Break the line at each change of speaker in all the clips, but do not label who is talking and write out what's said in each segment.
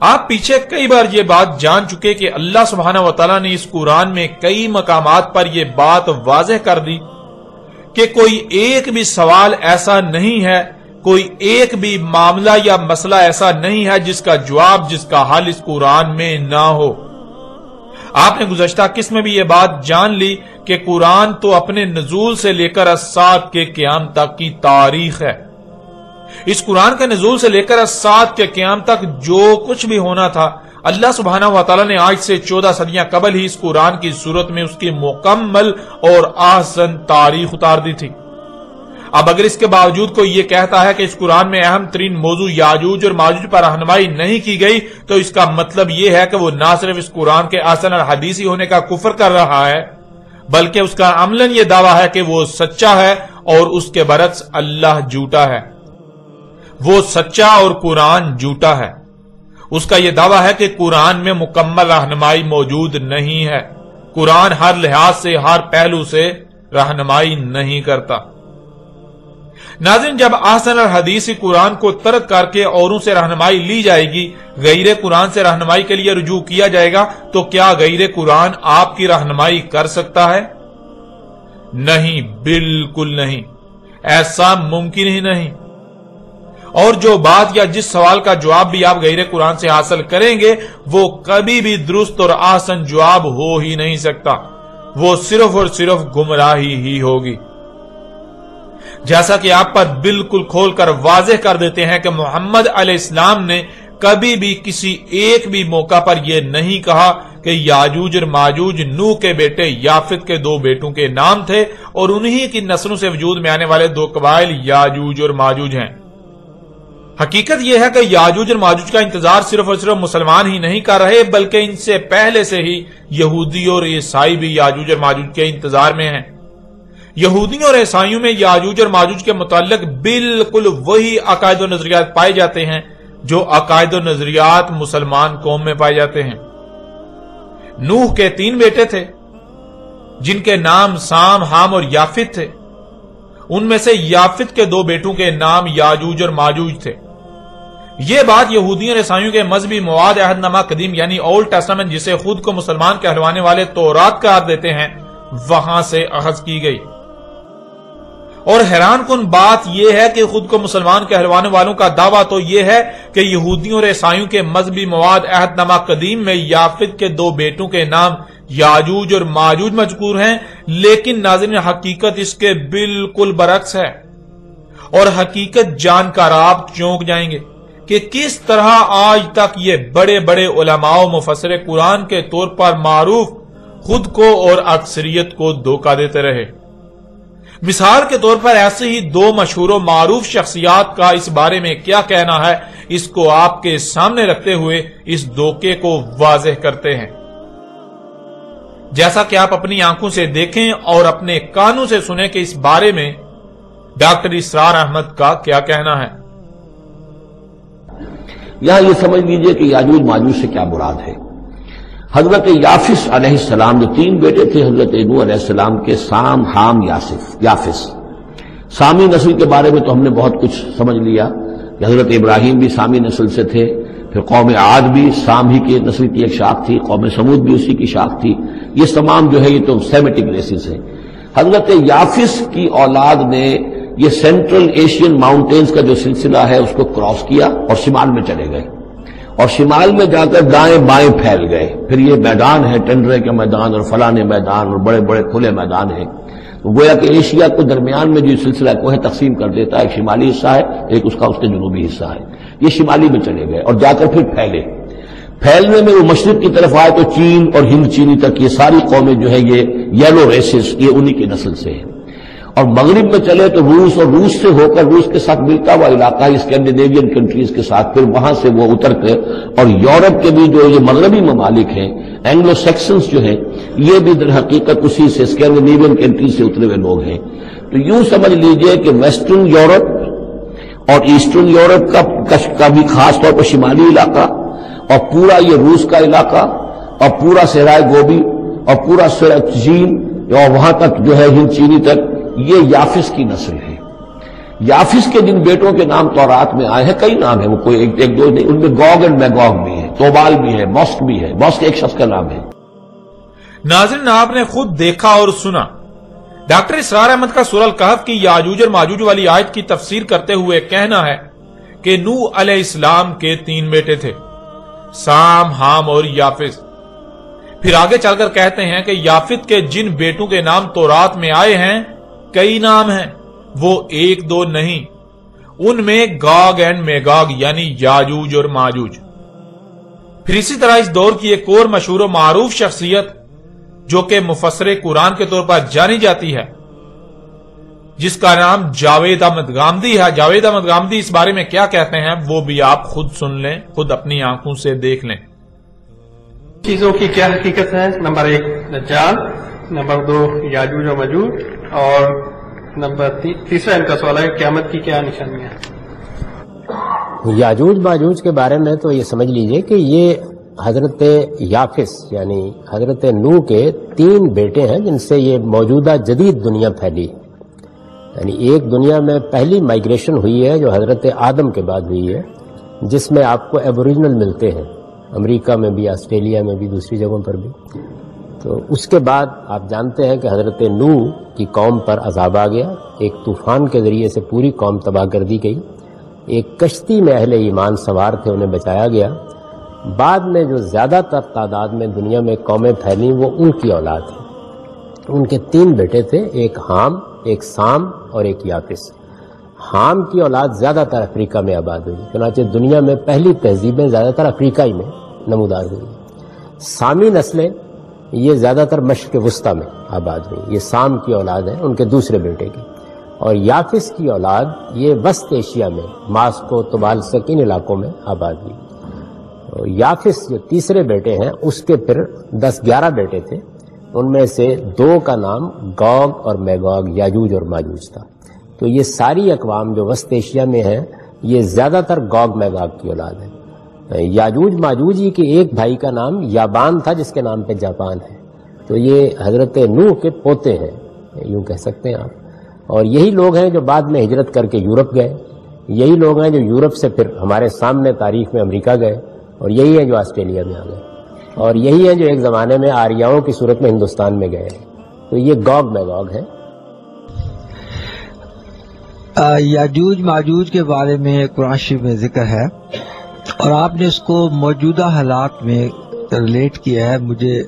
آپ پیچھے کئی بار یہ بات جان چکے کہ اللہ سبحانہ و تعالیٰ نے اس قرآن میں کئی مقامات پر یہ بات واضح کر دی کہ کوئی ایک بھی سوال ایسا نہیں ہے، کوئی ایک بھی معاملہ یا مسئلہ ایسا نہیں ہے جس کا جواب، جس کا حل اس قرآن میں نہ ہو۔ آپ نے گزشتہ قسط میں بھی یہ بات جان لی کہ قرآن تو اپنے نزول سے لے کر الساعۃ کے قیام تک کی تاریخ ہے۔ اس قرآن کے نزول سے لے کر الساعۃ کے قیام تک جو کچھ بھی ہونا تھا، اللہ سبحانہ و تعالیٰ نے آج سے 14 صدیاں قبل ہی اس قرآن کی صورت میں اس کی مکمل اور احسن تاریخ اتار دی تھی۔ اب اگر اس کے باوجود کوئی یہ کہتا ہے کہ اس قرآن میں اہم ترین موضوع یاجوج اور ماجوج پر رہنمائی نہیں کی گئی، تو اس کا مطلب یہ ہے کہ وہ نہ صرف اس قرآن کے احسن اور حدیثی ہونے کا کفر کر رہا ہے، بلکہ اس کا عملاً یہ دعویٰ ہے کہ وہ سچا ہے اور اس کے برعکس اللہ جھوٹا ہے۔ وہ سچا اور قرآن جھوٹا ہے۔ اس کا یہ دعویٰ ہے کہ قرآن میں مکمل رہنمائی موجود نہیں ہے۔ قرآن ہر لحاظ سے، ہر پہلو سے رہنمائی نہیں کرتا۔ ناظرین، جب احسن الحدیث قرآن کو ترک کر کے اوروں سے رہنمائی لی جائے گی، غیر قرآن سے رہنمائی کے لیے رجوع کیا جائے گا، تو کیا غیر قرآن آپ کی رہنمائی کر سکتا ہے؟ نہیں، بالکل نہیں، ایسا ممکن ہی نہیں۔ اور جو بات یا جس سوال کا جواب بھی آپ غیر قرآن سے حاصل کریں گے، وہ کبھی بھی درست اور احسن جواب ہو ہی نہیں سکتا، وہ صرف اور صرف گمراہی ہی ہوگی۔ جیسا کہ آپ پر بالکل کھول کر واضح کر دیتے ہیں کہ محمد علیہ السلام نے کبھی بھی کسی ایک بھی موقع پر یہ نہیں کہا کہ یاجوج اور ماجوج نوح کے بیٹے یافت کے 2 بیٹوں کے نام تھے اور انہی کی نسلوں سے وجود میں آنے والے 2 قبائل یاجوج اور ماجوج ہیں۔ حقیقت یہ ہے کہ یاجوج اور ماجوج کا انتظار صرف اور صرف مسلمان ہی نہیں کر رہے، بلکہ ان سے پہلے سے ہی یہودی اور عیسائی بھی یاجوج اور ماجوج کے انتظار میں ہیں۔ یہودیوں اور عیسائیوں میں یاجوج اور ماجوج کے متعلق بالکل وہی عقائد و نظریات پائے جاتے ہیں جو عقائد و نظریات مسلمان قوم میں پائے جاتے ہیں۔ نوح کے 3 بیٹے تھے جن کے نام سام، حام اور یافت تھے۔ ان میں سے یافت کے 2 بیٹوں کے نام یاجوج اور ماجوج تھے۔ یہ بات یہودیوں اور عیسائیوں کے مذہبی مواد عہد نامہ قدیم یعنی اولڈ ٹیسٹامنٹ، جسے خود کو مسلمان کہلوانے والے تورات قرار دیتے ہیں، وہاں سے اخذ کی گئی۔ اور حیران کن بات یہ ہے کہ خود کو مسلمان کہلوانے والوں کا دعویٰ تو یہ ہے کہ یہودیوں اور عیسائیوں کے مذہبی مواد عہد نامہ قدیم میں یافت کے 2 بیٹوں کے نام یاجوج اور ماجوج مذکور ہیں، لیکن ناظرین حقیقت اس کے بالکل برعکس ہے۔ اور حقیقت جان کر آپ چونک جائیں گے کہ کس طرح آج تک یہ بڑے بڑے علماء و مفسر قرآن کے طور پر معروف خود کو اور اکثریت کو دھوکہ دیتے رہے۔ مثال کے طور پر ایسے ہی 2 مشہور و معروف شخصیات کا اس بارے میں کیا کہنا ہے، اس کو آپ کے سامنے رکھتے ہوئے اس دھوکے کو واضح کرتے ہیں۔ جیسا کہ آپ اپنی آنکھوں سے دیکھیں اور اپنے کانوں سے سنیں کہ اس بارے میں ڈاکٹر اسرار احمد کا کیا کہنا ہے۔
یہاں یہ سمجھ لیجئے کہ یاجوج ماجوج سے کیا مراد ہے۔ حضرت یافس علیہ السلام جو 3 بیٹے تھے حضرت نوح علیہ السلام کے، سام، حام، یافس۔ سامی نسل کے بارے میں تو ہم نے بہت کچھ سمجھ لیا کہ حضرت ابراہیم بھی سامی نسل سے تھے، پھر قوم عاد بھی سام ہی کی نسل کی ایک شاخ تھی، قوم سمود بھی اسی کی شاخ تھی۔ یہ تمام جو ہے یہ تو سیمیٹک ریسز ہیں۔ حضرت یافس کی اولاد نے یہ سینٹرل ایشین ماؤنٹینز کا جو سلسلہ ہے اس کو کراس کیا اور شمال میں چلے گئے، اور شمال میں جا کر دائیں بائیں پھیل گئے۔ پھر یہ میدان ہے، ٹنڈرے کے میدان اور فلانے میدان اور بڑے بڑے کھلے میدان ہیں۔ گویا کہ ایشیا کو درمیان میں جو سلسلہ کوہ تقسیم کر دیتا ہے، ایک شمالی حصہ ہے، ایک اس کا جنوبی حصہ ہے۔ یہ شمالی میں چلے گئے اور جا کر پھر پھیلے۔ پھیلنے میں وہ مشرق کی طرف آئے تو چین اور ہند چینی تک یہ ساری قومیں جو ہے یہ یلو ریسز، یہ انہی کی نسل سے ہیں۔ اور مغرب میں چلے تو روس، اور روس سے ہو کر روس کے ساتھ ملتا ہوا علاقہ اسکینڈینیوین کنٹریز کے ساتھ، پھر وہاں سے وہ اتر کر اور یورپ کے بھی جو یہ مغربی ممالک ہیں، اینگلو سیکسنز جو ہیں، یہ بھی در حقیقت اسی سے اسکینڈینیوین کنٹریز سے اترے ہوئے لوگ ہیں۔ تو یوں سمجھ لیجئے کہ ویسٹرن یورپ اور ایسٹرن یورپ کا بھی خاص طور پر شمالی علاقہ، اور پورا یہ روس کا علاقہ، اور پورا صحرائے گوبی، اور پورا چین، اور وہاں تک جو ہے ہند چینی تک، یہ یافس کی نسل ہے۔ یافس کے جن بیٹوں کے نام تورات میں آئے ہیں، کئی نام ہیں، وہ کوئی ایک دو نہیں، ان میں گوگ اینڈ میگوگ بھی ہیں۔ توبال بھی ہے، بوسک بھی ہے، بوسک ایک شخص کا نام ہے۔
ناظرین، آپ نے خود دیکھا اور سنا، ڈاکٹر اسرار احمد کا سورہ الکہف کی یاجوج اور ماجوج والی آیت کی تفسیر کرتے ہوئے کہنا ہے کہ نوح علیہ السلام کے 3 بیٹے تھے، سام، حام اور یافس۔ پھر آگے چل کر کہتے ہیں کہ یافت کے جن بیٹوں کے نام تورات میں آئے ہیں کئی نام ہیں، وہ 1-2 نہیں، ان میں گاگ اینڈ میگاگ یعنی یاجوج اور ماجوج۔ پھر اسی طرح اس دور کی ایک اور مشہور و معروف شخصیت جو کہ مفسر قرآن کے طور پر جانی جاتی ہے، جس کا نام جاوید احمد غامدی ہے۔ جاوید احمد غامدی اس بارے میں کیا کہتے ہیں وہ بھی آپ خود سن لیں، خود اپنی آنکھوں سے دیکھ لیں۔
چیزوں کی کیا حقیقت ہے؟ نمبر 1 دجال، نمبر 2 یاجوج و ماجوج، اور نمبر تیسرا ان کا سوال ہے قیامت کی کیا نشانیاں ہیں؟
یاجوج ماجوج کے بارے میں تو یہ سمجھ لیجئے کہ یہ حضرت یافس یعنی حضرت نوح کے 3 بیٹے ہیں جن سے یہ موجودہ جدید دنیا پھیلی، یعنی ایک دنیا میں پہلی مائگریشن ہوئی ہے جو حضرت آدم کے بعد ہوئی ہے، جس میں آپ کو ایبوریجنل ملتے ہیں، امریکہ میں بھی، آسٹریلیا میں بھی، دوسری جگہوں پر بھی۔ تو اس کے بعد آپ جانتے ہیں کہ حضرت نوح کی قوم پر عذاب آ گیا، ایک طوفان کے ذریعے سے پوری قوم تباہ کر دی گئی، ایک کشتی میں اہل ایمان سوار تھے، انہیں بچایا گیا۔ بعد میں جو زیادہ تر تعداد میں دنیا میں قومیں پھیلیں وہ ان کی اولاد ہیں۔ ان کے 3 بیٹے تھے، ایک حام، ایک سام اور ایک یافس۔ حام کی اولاد زیادہ تر افریقہ میں آباد ہوئی، چنانچہ دنیا میں پہلی تہذیبیں زیادہ تر افریقہ ہی میں نمودار ہوئی۔ سامی نسلیں یہ زیادہ تر مشرق وسطیٰ میں آباد ہوئی، یہ سام کی اولاد ہے ان کے دوسرے بیٹے کی۔ اور یافس کی اولاد یہ وسط ایشیا میں ماسکو، طبالسک، ان علاقوں میں آباد ہوئی۔ اور یافس جو تیسرے بیٹے ہیں اس کے پھر 10-11 بیٹے تھے، ان میں سے 2 کا نام گوگ اور میگوگ یاجوج اور ماجوج تھا۔ تو یہ ساری اقوام جو وسط ایشیا میں ہیں یہ زیادہ تر گوگ میگوگ کی اولاد ہے۔ یاجوج ماجوج ہی کے ایک بھائی کا نام یابان تھا جس کے نام پہ جاپان ہے۔ تو یہ حضرت نوح کے پوتے ہیں، یوں کہہ سکتے ہیں آپ، اور یہی لوگ ہیں جو بعد میں ہجرت کر کے یورپ گئے، یہی لوگ ہیں جو یورپ سے پھر ہمارے سامنے تاریخ میں امریکہ گئے، اور یہی ہیں جو آسٹریلیا میں آ گئے، اور یہی ہیں جو ایک زمانے میں آریاؤں کی صورت میں ہندوستان میں گئے۔ تو یہ گوگ میگوگ ہے۔
یاجوج ماجوج کے بارے میں قرآن شریف میں ذکر ہے اور آپ نے اس کو موجودہ حالات میں ریلیٹ کیا ہے، مجھے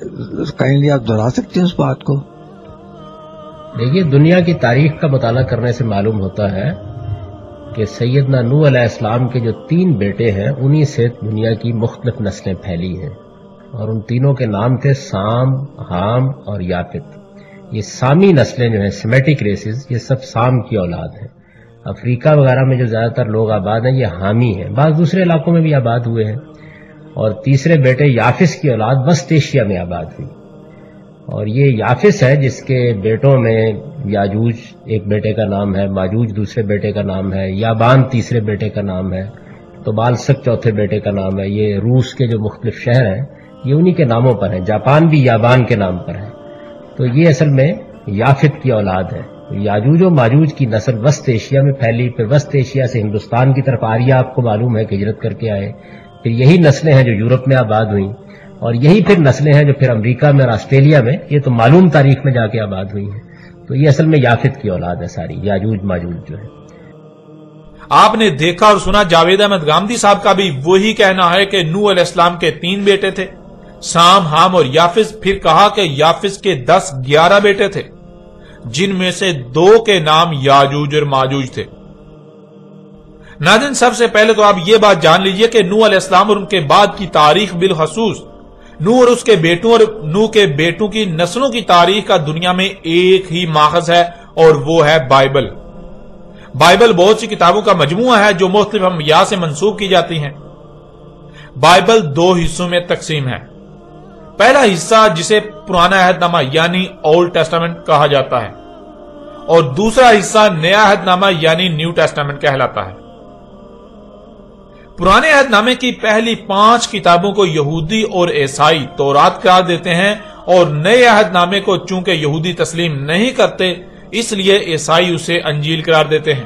کائنڈلی آپ دہرا سکتے ہیں اس بات کو؟
دیکھیے، دنیا کی تاریخ کا مطالعہ کرنے سے معلوم ہوتا ہے کہ سیدنا نوح علیہ السلام کے جو 3 بیٹے ہیں انہی سے دنیا کی مختلف نسلیں پھیلی ہیں، اور ان تینوں کے نام تھے سام، حام اور یافت۔ یہ سامی نسلیں جو ہیں، سیمیٹک ریسز، یہ سب سام کی اولاد ہیں۔ افریقہ وغیرہ میں جو زیادہ تر لوگ آباد ہیں یہ حامی ہیں، بعض دوسرے علاقوں میں بھی آباد ہوئے ہیں۔ اور تیسرے بیٹے یافس کی اولاد وسط ایشیا میں آباد ہوئی، اور یہ یافس ہے جس کے بیٹوں میں یاجوج ایک بیٹے کا نام ہے، ماجوج دوسرے بیٹے کا نام ہے، یابان تیسرے بیٹے کا نام ہے، طبالسک چوتھے بیٹے کا نام ہے۔ یہ روس کے جو مختلف شہر ہیں یہ انہی کے ناموں پر ہیں، جاپان بھی یابان کے نام پر ہے۔ تو یہ اصل میں یافت کی اولاد ہے۔ یاجوج و ماجوج کی نسل وسط ایشیا میں پھیلی، پھر وسط ایشیا سے ہندوستان کی طرف آریہ آپ کو معلوم ہے کہ ہجرت کر کے آئے، پھر یہی نسلیں ہیں جو یورپ میں آباد ہوئیں، اور یہی پھر نسلیں ہیں جو پھر امریکہ میں اور آسٹریلیا میں، یہ تو معلوم تاریخ میں جا کے آباد ہوئی ہیں۔ تو یہ اصل میں یافت کی اولاد ہے ساری، یاجوج ماجوج جو ہے۔
آپ نے دیکھا اور سنا، جاوید احمد غامدی صاحب کا بھی وہی کہنا ہے کہ نوح علیہ السلام کے 3 بیٹے تھے، سام، حام اور یافس۔ پھر کہا کہ یافس کے 10-11 بیٹے تھے، جن میں سے 2 کے نام یاجوج اور ماجوج تھے۔ ناظرین، سب سے پہلے تو آپ یہ بات جان لیجئے کہ نوح علیہ السلام اور ان کے بعد کی تاریخ بالخصوص نوح اور اس کے بیٹوں اور نوح کے بیٹوں کی نسلوں کی تاریخ کا دنیا میں ایک ہی ماخذ ہے، اور وہ ہے بائبل۔ بائبل بہت سی کتابوں کا مجموعہ ہے جو مختلف انبیاء سے منسوب کی جاتی ہیں۔ بائبل 2 حصوں میں تقسیم ہے۔ پہلا حصہ جسے پرانا عہد نامہ یعنی اولڈ ٹیسٹامنٹ کہا جاتا ہے، اور دوسرا حصہ نیا عہد نامہ یعنی نیو ٹیسٹامنٹ کہلاتا ہے۔ پرانے عہد نامے کی پہلی 5 کتابوں کو یہودی اور عیسائی تورات قرار دیتے ہیں، اور نئے عہد نامے کو چونکہ یہودی تسلیم نہیں کرتے اس لیے عیسائی اسے انجیل قرار دیتے ہیں۔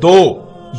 2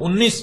19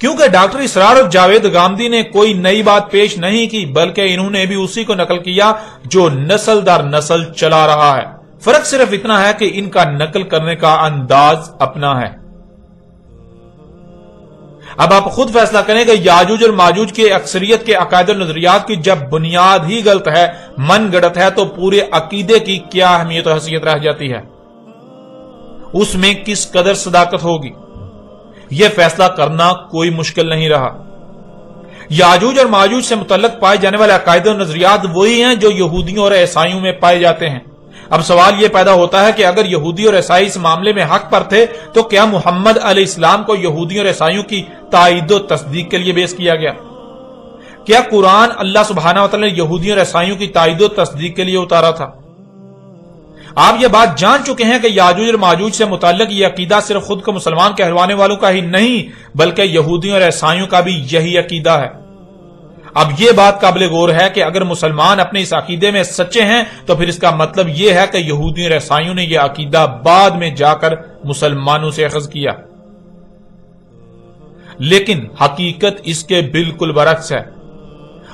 کیونکہ ڈاکٹر اسرار اور جاوید گامدی نے کوئی نئی بات پیش نہیں کی، بلکہ انہوں نے بھی اسی کو نقل کیا جو نسل در نسل چلا رہا ہے۔ فرق صرف اتنا ہے کہ ان کا نقل کرنے کا انداز اپنا ہے۔ اب آپ خود فیصلہ کریں کہ یاجوج اور ماجوج کی اکثریت کے عقائد و نظریات کی جب بنیاد ہی غلط ہے، من گڑت ہے، تو پورے عقیدے کی کیا اہمیت و حیثیت رہ جاتی ہے؟ اس میں کس قدر صداقت ہوگی؟ یہ فیصلہ کرنا کوئی مشکل نہیں رہا۔ یاجوج اور ماجوج سے متعلق پائے جانے والے عقائد و نظریات وہی ہیں جو یہودیوں اور عیسائیوں میں پائے جاتے ہیں۔ اب سوال یہ پیدا ہوتا ہے کہ اگر یہودی اور عیسائی اس معاملے میں حق پر تھے تو کیا محمد علیہ السلام کو یہودیوں اور عیسائیوں کی تائید و تصدیق کے لیے پیش کیا گیا؟ کیا قرآن اللہ سبحانہ وتعالی نے یہودیوں اور عیسائیوں کی تائید و تصدیق کے لیے اتارا تھا؟ آپ یہ بات جان چکے ہیں کہ یاجوج اور ماجوج سے متعلق یہ عقیدہ صرف خود کو مسلمان کہلوانے والوں کا ہی نہیں بلکہ یہودیوں اور عیسائیوں کا بھی یہی عقیدہ ہے۔ اب یہ بات قابل غور ہے کہ اگر مسلمان اپنے اس عقیدے میں سچے ہیں تو پھر اس کا مطلب یہ ہے کہ یہودیوں اور عیسائیوں نے یہ عقیدہ بعد میں جا کر مسلمانوں سے اخذ کیا، لیکن حقیقت اس کے بالکل برعکس ہے۔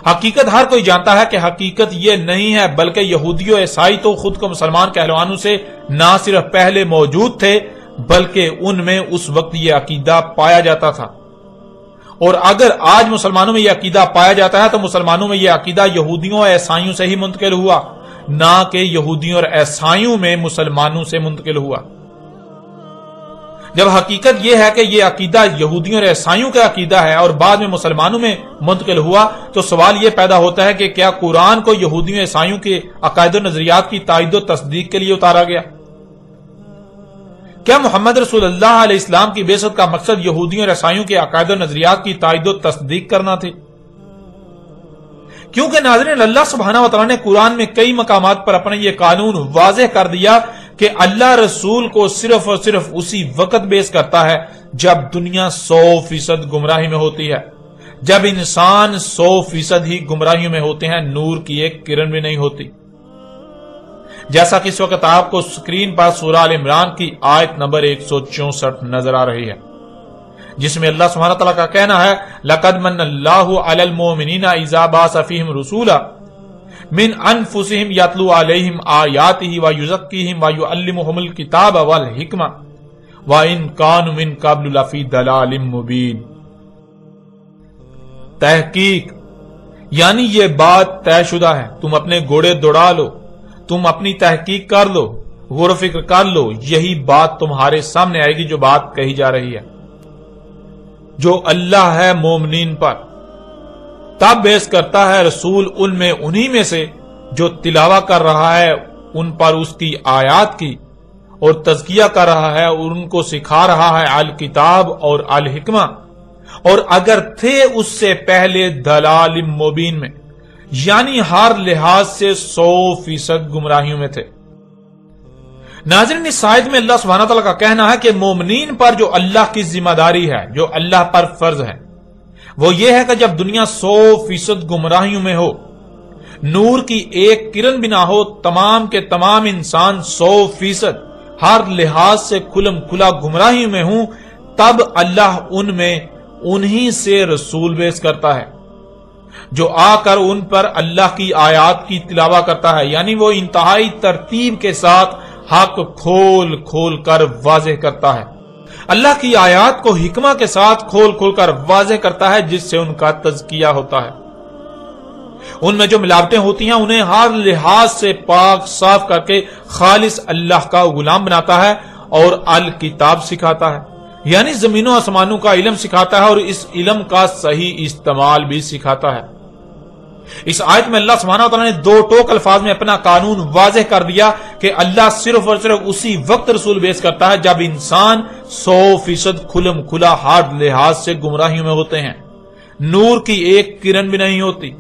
حقیقت ہر کوئی جانتا ہے کہ حقیقت یہ نہیں ہے، بلکہ یہودی و عیسائی تو خود کو مسلمان کہلوانوں سے نہ صرف پہلے موجود تھے بلکہ ان میں اس وقت یہ عقیدہ پایا جاتا تھا، اور اگر آج مسلمانوں میں یہ عقیدہ پایا جاتا ہے تو مسلمانوں میں یہ عقیدہ یہودیوں اور عیسائیوں سے ہی منتقل ہوا، نہ کہ یہودیوں اور عیسائیوں میں مسلمانوں سے منتقل ہوا۔ جب حقیقت یہ ہے کہ یہ عقیدہ یہودیوں اور عیسائیوں کا عقیدہ ہے اور بعد میں مسلمانوں میں منتقل ہوا تو سوال یہ پیدا ہوتا ہے کہ کیا قرآن کو یہودیوں اور عیسائیوں کے عقائد و نظریات کی تائید و تصدیق کے لیے اتارا گیا؟ کیا محمد رسول اللہ علیہ السلام کی بعثت کا مقصد یہودیوں اور عیسائیوں کے عقائد و نظریات کی تائید و تصدیق کرنا تھی؟ کیونکہ ناظرین، اللہ سبحانہ وتعالی نے قرآن میں کئی مقامات پر اپنا یہ قانون واضح کر دیا کہ اللہ رسول کو صرف اور صرف اسی وقت بیعث کرتا ہے جب دنیا 100% گمراہی میں ہوتی ہے، جب انسان 100% ہی گمراہیوں میں ہوتے ہیں، نور کی ایک کرن بھی نہیں ہوتی۔ جیسا کہ اس وقت آپ کو سکرین پر سورہ آل عمران کی آیت نمبر 164 نظر آ رہی ہے، جس میں اللہ سبحانہ تعالیٰ کا کہنا ہے لَقَدْ مَنَّ اللَّهُ عَلَى الْمُؤْمِنِينَ إِذَا بَعَثَ فِيهِمْ رُسُولًا مِنْ أَنفُسِهِمْ يَتْلُو عَلَيْهِمْ آيَاتِهِ وَيُزَكِّيهِمْ وَيُعَلِّمُهُمُ الْكِتَابَ وَالْحِكْمَةَ وَإِنْ كَانُوا مِنْ قَبْلُ لَفِي ضَلَالٍ مُبِينٍ۔ تحقیق یعنی یہ بات طے شدہ ہے، تم اپنے گھوڑے دوڑا لو، تم اپنی تحقیق کر لو، غور و فکر کر لو، یہی بات تمہارے سامنے آئے گی جو بات کہی جا رہی ہے۔ جو اللہ ہے مومنین پر تب بیعث کرتا ہے رسول ان میں انہی میں سے جو تلاوہ کر رہا ہے ان پر اس کی آیات کی اور تزکیہ کر رہا ہے اور ان کو سکھا رہا ہے الکتاب اور الحکمہ، اور اگر تھے اس سے پہلے دلال مبین میں، یعنی ہر لحاظ سے 100% گمراہیوں میں تھے۔ ناظرین، اس آیت میں اللہ سبحانہ تعالیٰ کا کہنا ہے کہ مومنین پر جو اللہ کی ذمہ داری ہے، جو اللہ پر فرض ہے، وہ یہ ہے کہ جب دنیا 100% گمراہیوں میں ہو، نور کی ایک کرن بھی نہ ہو، تمام کے تمام انسان 100% ہر لحاظ سے کھلم کھلا گمراہیوں میں ہوں، تب اللہ ان میں انہی سے رسول بیعث کرتا ہے جو آ کر ان پر اللہ کی آیات کی تلاوہ کرتا ہے، یعنی وہ انتہائی ترتیب کے ساتھ حق کھول کھول کر واضح کرتا ہے، اللہ کی آیات کو حکمہ کے ساتھ کھول کھول کر واضح کرتا ہے، جس سے ان کا تزکیہ ہوتا ہے۔ ان میں جو ملاوٹیں ہوتی ہیں انہیں ہر لحاظ سے پاک صاف کر کے خالص اللہ کا غلام بناتا ہے اور الکتاب سکھاتا ہے، یعنی زمینوں آسمانوں کا علم سکھاتا ہے اور اس علم کا صحیح استعمال بھی سکھاتا ہے۔ اس آیت میں اللہ سبحانہ وتعالی نے 2 ٹوک الفاظ میں اپنا قانون واضح کر دیا کہ اللہ صرف اور صرف اسی وقت رسول بیعث کرتا ہے جب انسان 100% کھلم کھلا ہر لحاظ سے گمراہیوں میں ہوتے ہیں، نور کی ایک کرن بھی نہیں ہوتی۔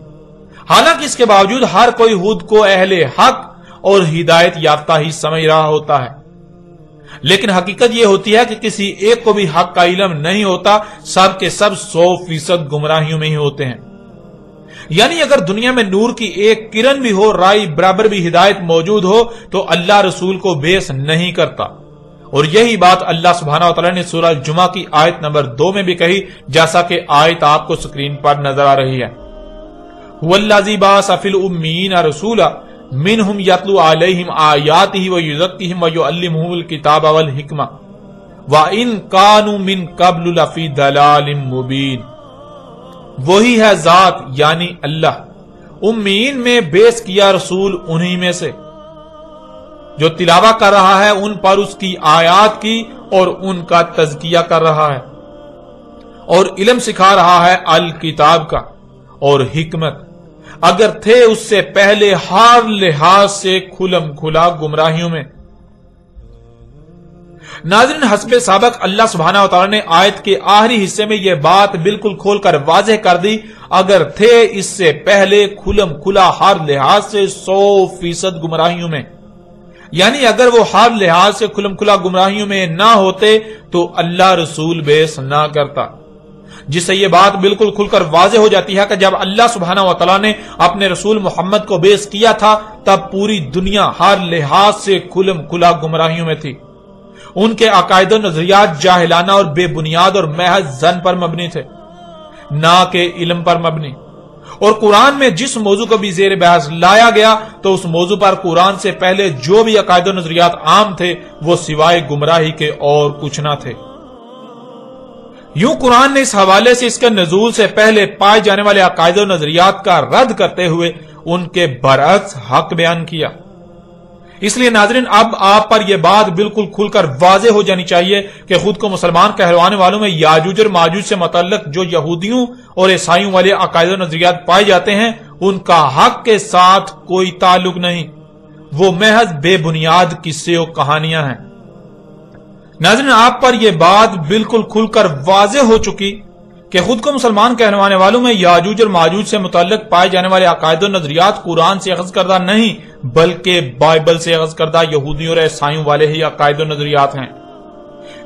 حالانکہ اس کے باوجود ہر کوئی خود کو اہل حق اور ہدایت یافتہ ہی سمجھ رہا ہوتا ہے، لیکن حقیقت یہ ہوتی ہے کہ کسی ایک کو بھی حق کا علم نہیں ہوتا، سب کے سب 100% گمراہیوں میں ہی ہوتے ہیں۔ یعنی اگر دنیا میں نور کی ایک کرن بھی ہو، رائی برابر بھی ہدایت موجود ہو، تو اللہ رسول کو بیعث نہیں کرتا، اور یہی بات اللہ سبحانہ وتعالی نے سورہ الجمعہ کی آیت نمبر 2 میں بھی کہی، جیسا کہ آیت آپ کو سکرین پر نظر آ رہی ہے۔ وَالَّذِي بَعَثَ فِي الْأُمِّيِّينَ رَسُولًا مِّنْهُمْ يَتْلُو عَلَيْهِمْ آيَاتِهِ وَيُزَكِّيهِمْ وَيُعَلِّمُهُمُ الْكِتَابَ وَالْحِكْمَةَ وَإِن كَانُوا مِن قَبْلُ لَفِي ضَلَالٍ مُّبِينٍ۔ وہی ہے ذات یعنی اللہ، امیین میں بیس کیا رسول انہی میں سے، جو تلاوت کر رہا ہے ان پر اس کی آیات کی اور ان کا تزکیہ کر رہا ہے، اور علم سکھا رہا ہے الکتاب کا اور حکمت، اگر تھے اس سے پہلے ہر لحاظ سے کھلم کھلا گمراہیوں میں۔ ناظرین، حسب سابق اللہ سبحانہ وتعالی نے آیت کے آخری حصے میں یہ بات بالکل کھول کر واضح کر دی، اگر تھے اس سے پہلے کھلم کھلا ہر لحاظ سے 100% گمراہیوں میں، یعنی اگر وہ ہر لحاظ سے کھلم کھلا گمراہیوں میں نہ ہوتے تو اللہ رسول بیس نہ کرتا، جس سے یہ بات بالکل کھل کر واضح ہو جاتی ہے کہ جب اللہ سبحانہ وتعالی نے اپنے رسول محمد کو بیس کیا تھا تب پوری دنیا ہر لحاظ سے کھلم کھلا گمراہیوں میں تھی، ان کے عقائد و نظریات جاہلانہ اور بے بنیاد اور محض ظن پر مبنی تھے، نہ کہ علم پر مبنی، اور قرآن میں جس موضوع کو بھی زیر بحث لایا گیا تو اس موضوع پر قرآن سے پہلے جو بھی عقائد و نظریات عام تھے وہ سوائے گمراہی کے اور کچھ نہ تھے۔ یوں قرآن نے اس حوالے سے اس کے نزول سے پہلے پائے جانے والے عقائد و نظریات کا رد کرتے ہوئے ان کے برعکس حق بیان کیا۔ اس لیے ناظرین، اب آپ پر یہ بات بالکل کھل کر واضح ہو جانی چاہیے کہ خود کو مسلمان کہلوانے والوں میں یاجوج اور ماجوج سے متعلق جو یہودیوں اور عیسائیوں والے عقائد و نظریات پائے جاتے ہیں ان کا حق کے ساتھ کوئی تعلق نہیں، وہ محض بے بنیاد قصے اور کہانیاں ہیں۔ ناظرین، آپ پر یہ بات بالکل کھل کر واضح ہو چکی کہ خود کو مسلمان کہلوانے والوں میں یاجوج اور ماجوج سے متعلق پائے جانے والے عقائد و نظریات قرآن سے اخذ کردہ نہیں بلکہ بائبل سے اخذ کردہ یہودیوں اور عیسائیوں والے ہی عقائد و نظریات ہیں۔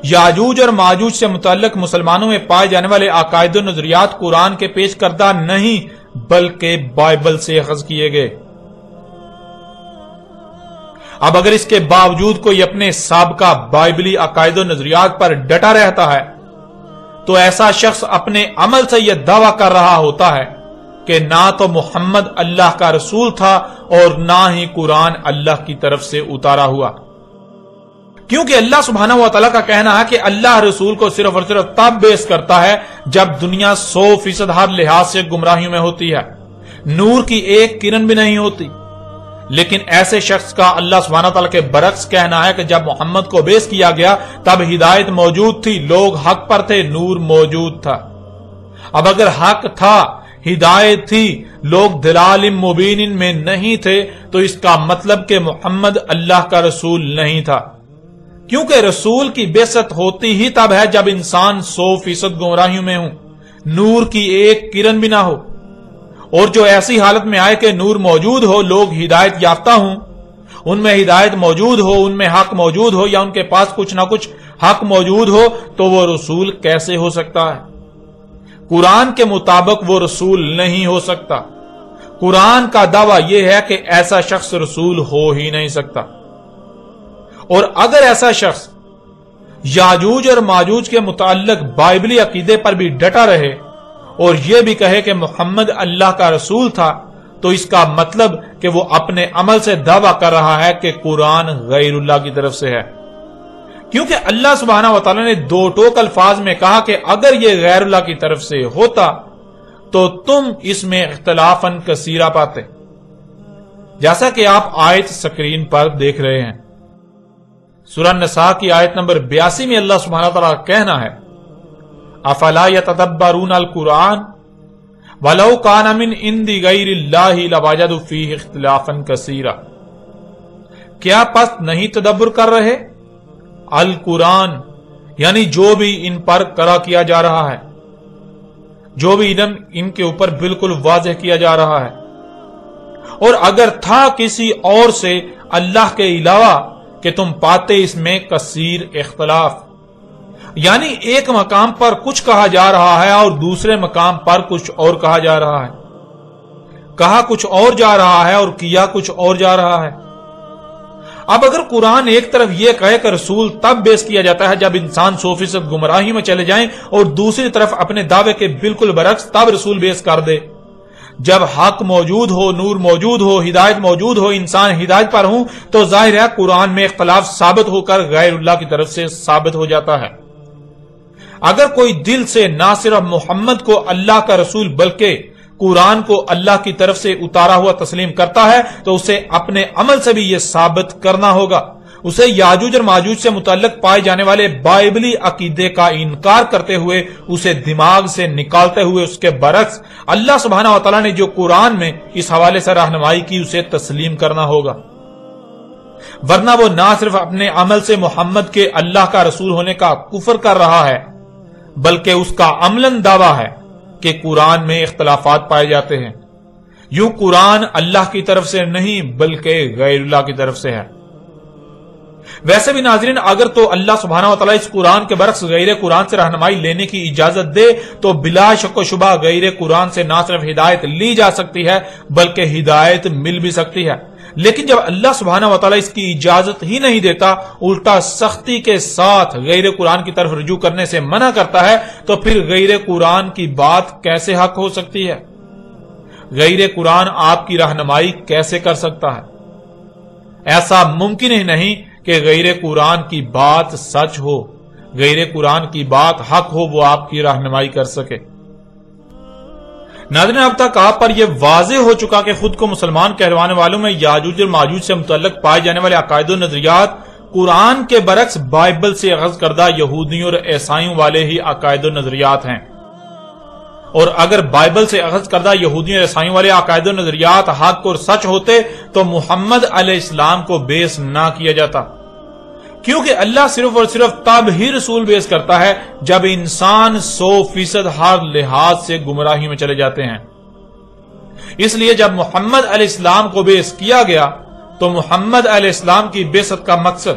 یاجوج اور ماجوج سے متعلق مسلمانوں میں پائے جانے والے عقائد و نظریات قرآن کے پیش کردہ نہیں بلکہ بائبل سے اخذ کیے گئے۔ اب اگر اس کے باوجود کوئی اپنے سابقہ بائبلی عقائد و نظریات پر ڈٹا رہتا ہے تو ایسا شخص اپنے عمل سے یہ دعویٰ کر رہا ہوتا ہے کہ نہ تو محمد اللہ کا رسول تھا اور نہ ہی قرآن اللہ کی طرف سے اتارا ہوا، کیونکہ اللہ سبحانہ و تعالیٰ کا کہنا ہے کہ اللہ رسول کو صرف اور صرف تب بیس کرتا ہے جب دنیا 100% ہر لحاظ سے گمراہیوں میں ہوتی ہے، نور کی ایک کرن بھی نہیں ہوتی۔ لیکن ایسے شخص کا اللہ سبحانہ تعالیٰ کے برعکس کہنا ہے کہ جب محمد کو بیس کیا گیا تب ہدایت موجود تھی، لوگ حق پر تھے، نور موجود تھا۔ اب اگر حق تھا، ہدایت تھی، لوگ دلال مبین میں نہیں تھے تو اس کا مطلب کہ محمد اللہ کا رسول نہیں تھا، کیونکہ رسول کی بعثت ہوتی ہی تب ہے جب انسان 100% گمراہیوں میں ہوں، نور کی ایک کرن بھی نہ ہو، اور جو ایسی حالت میں آئے کہ نور موجود ہو، لوگ ہدایت یافتہ ہوں، ان میں ہدایت موجود ہو، ان میں حق موجود ہو، یا ان کے پاس کچھ نہ کچھ حق موجود ہو، تو وہ رسول کیسے ہو سکتا ہے؟ قرآن کے مطابق وہ رسول نہیں ہو سکتا۔ قرآن کا دعویٰ یہ ہے کہ ایسا شخص رسول ہو ہی نہیں سکتا، اور اگر ایسا شخص یاجوج اور ماجوج کے متعلق بائبلی عقیدے پر بھی ڈٹا رہے اور یہ بھی کہے کہ محمد اللہ کا رسول تھا تو اس کا مطلب کہ وہ اپنے عمل سے دعویٰ کر رہا ہے کہ قرآن غیر اللہ کی طرف سے ہے، کیونکہ اللہ سبحانہ وتعالی نے دو ٹوک الفاظ میں کہا کہ اگر یہ غیر اللہ کی طرف سے ہوتا تو تم اس میں اختلافاً کثیرہ پاتے، جیسا کہ آپ آیت سکرین پر دیکھ رہے ہیں۔ سورہ نساء کی آیت نمبر 82 میں اللہ سبحانہ وتعالی کا کہنا ہے افلا یتدبرون القرآن ولو کان من عند غیر اللہ لوجدوا فیہ اختلافا کثیرا، کیا پس نہیں تدبر کر رہے القرآن، یعنی جو بھی ان پر قرأ کیا جا رہا ہے، جو بھی علم ان کے اوپر بالکل واضح کیا جا رہا ہے، اور اگر تھا کسی اور سے اللہ کے علاوہ کہ تم پاتے اس میں کثیر اختلاف، یعنی ایک مقام پر کچھ کہا جا رہا ہے اور دوسرے مقام پر کچھ اور کہا جا رہا ہے، کہا کچھ اور جا رہا ہے اور کیا کچھ اور جا رہا ہے۔ اب اگر قرآن ایک طرف یہ کہے کہ رسول تب بیس کیا جاتا ہے جب انسان 100% گمراہی میں چلے جائیں، اور دوسری طرف اپنے دعوے کے بالکل برعکس تب رسول بیس کر دے، جب حق موجود ہو، نور موجود ہو، ہدایت موجود ہو، انسان ہدایت پر ہوں، تو ظاہر ہے قرآن میں اختلاف ثابت ہو کر غیر اللہ کی طرف سے ثابت ہو جاتا ہے۔ اگر کوئی دل سے نہ صرف محمد کو اللہ کا رسول بلکہ قرآن کو اللہ کی طرف سے اتارا ہوا تسلیم کرتا ہے تو اسے اپنے عمل سے بھی یہ ثابت کرنا ہوگا۔ اسے یاجوج اور ماجوج سے متعلق پائے جانے والے بائبلی عقیدے کا انکار کرتے ہوئے، اسے دماغ سے نکالتے ہوئے اس کے برعکس اللہ سبحانہ و تعالیٰ نے جو قرآن میں اس حوالے سے رہنمائی کی اسے تسلیم کرنا ہوگا، ورنہ وہ نہ صرف اپنے عمل سے محمد کے اللہ کا رسول ہونے کا کفر کر رہا ہے، بلکہ اس کا عملاً دعویٰ ہے کہ قرآن میں اختلافات پائے جاتے ہیں۔ یوں قرآن اللہ کی طرف سے نہیں بلکہ غیر اللہ کی طرف سے ہے۔ ویسے بھی ناظرین، اگر تو اللہ سبحانہ و تعالیٰ اس قرآن کے برعکس غیر قرآن سے رہنمائی لینے کی اجازت دے تو بلا شک و شبہ غیر قرآن سے نہ صرف ہدایت لی جا سکتی ہے بلکہ ہدایت مل بھی سکتی ہے، لیکن جب اللہ سبحانہ و تعالیٰ اس کی اجازت ہی نہیں دیتا، الٹا سختی کے ساتھ غیر قرآن کی طرف رجوع کرنے سے منع کرتا ہے، تو پھر غیر قرآن کی بات کیسے حق ہو سکتی ہے؟ غیر قرآن آپ کی رہنمائی کیسے کر سکتا ہے؟ ایسا ممکن ہی نہیں کہ غیر قرآن کی بات سچ ہو، غیر قرآن کی بات حق ہو، وہ آپ کی رہنمائی کر سکے۔ ناظرین، اب تک آپ پر یہ واضح ہو چکا کہ خود کو مسلمان کہلوانے والوں میں یاجوج اور ماجوج سے متعلق پائے جانے والے عقائد و نظریات قرآن کے برعکس بائبل سے اخذ کردہ یہودیوں اور عیسائیوں والے ہی عقائد و نظریات ہیں، اور اگر بائبل سے اخذ کردہ یہودیوں اور عیسائیوں والے عقائد و نظریات حق اور سچ ہوتے تو محمد علیہ السلام کو بیس نہ کیا جاتا، کیونکہ اللہ صرف اور صرف تب ہی رسول بیس کرتا ہے جب انسان 100% ہر لحاظ سے گمراہی میں چلے جاتے ہیں۔ اس لیے جب محمد علیہ السلام کو بیس کیا گیا تو محمد علیہ السلام کی بعثت کا مقصد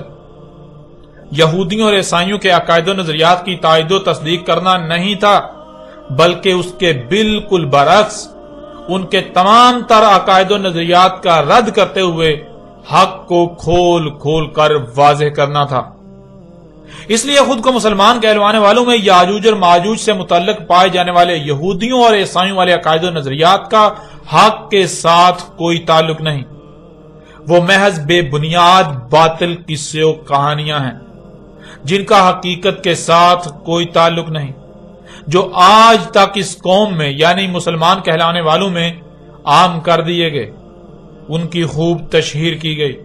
یہودیوں اور عیسائیوں کے عقائد و نظریات کی تائید و تصدیق کرنا نہیں تھا، بلکہ اس کے بالکل برعکس ان کے تمام تر عقائد و نظریات کا رد کرتے ہوئے حق کو کھول کھول کر واضح کرنا تھا۔ اس لیے خود کو مسلمان کہلوانے والوں میں یاجوج اور ماجوج سے متعلق پائے جانے والے یہودیوں اور عیسائیوں والے عقائد و نظریات کا حق کے ساتھ کوئی تعلق نہیں، وہ محض بے بنیاد باطل قصے و کہانیاں ہیں جن کا حقیقت کے ساتھ کوئی تعلق نہیں، جو آج تک اس قوم میں یعنی مسلمان کہلانے والوں میں عام کر دیے گئے، ان کی خوب تشہیر کی گئی۔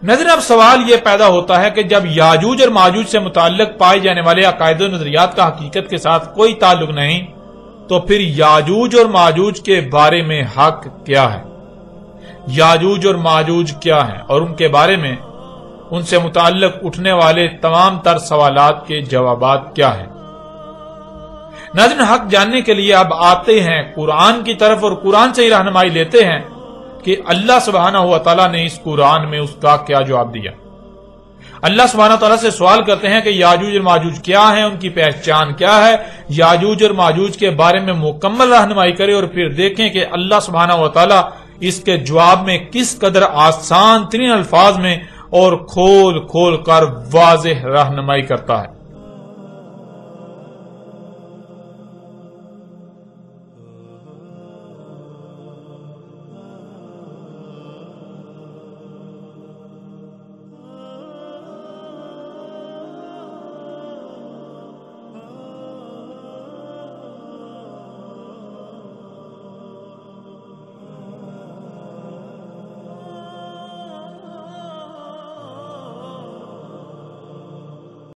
نظر اب سوال یہ پیدا ہوتا ہے کہ جب یاجوج اور ماجوج سے متعلق پائے جانے والے عقائد و نظریات کا حقیقت کے ساتھ کوئی تعلق نہیں، تو پھر یاجوج اور ماجوج کے بارے میں حق کیا ہے؟ یاجوج اور ماجوج کیا ہیں اور ان کے بارے میں ان سے متعلق اٹھنے والے تمام تر سوالات کے جوابات کیا ہیں؟ ناظرین، حق جاننے کے لیے اب آتے ہیں قرآن کی طرف اور قرآن سے ہی رہنمائی لیتے ہیں کہ اللہ سبحانہ و تعالیٰ نے اس قرآن میں اس کا کیا جواب دیا۔ اللہ سبحانہ و تعالیٰ سے سوال کرتے ہیں کہ یاجوج اور ماجوج کیا ہیں، ان کی پہچان کیا ہے، یاجوج اور ماجوج کے بارے میں مکمل رہنمائی کرے، اور پھر دیکھیں کہ اللہ سبحانہ و تعالیٰ اس کے جواب میں کس قدر آسان ترین الفاظ میں اور کھول کھول کر واضح رہنمائی کرتا ہے۔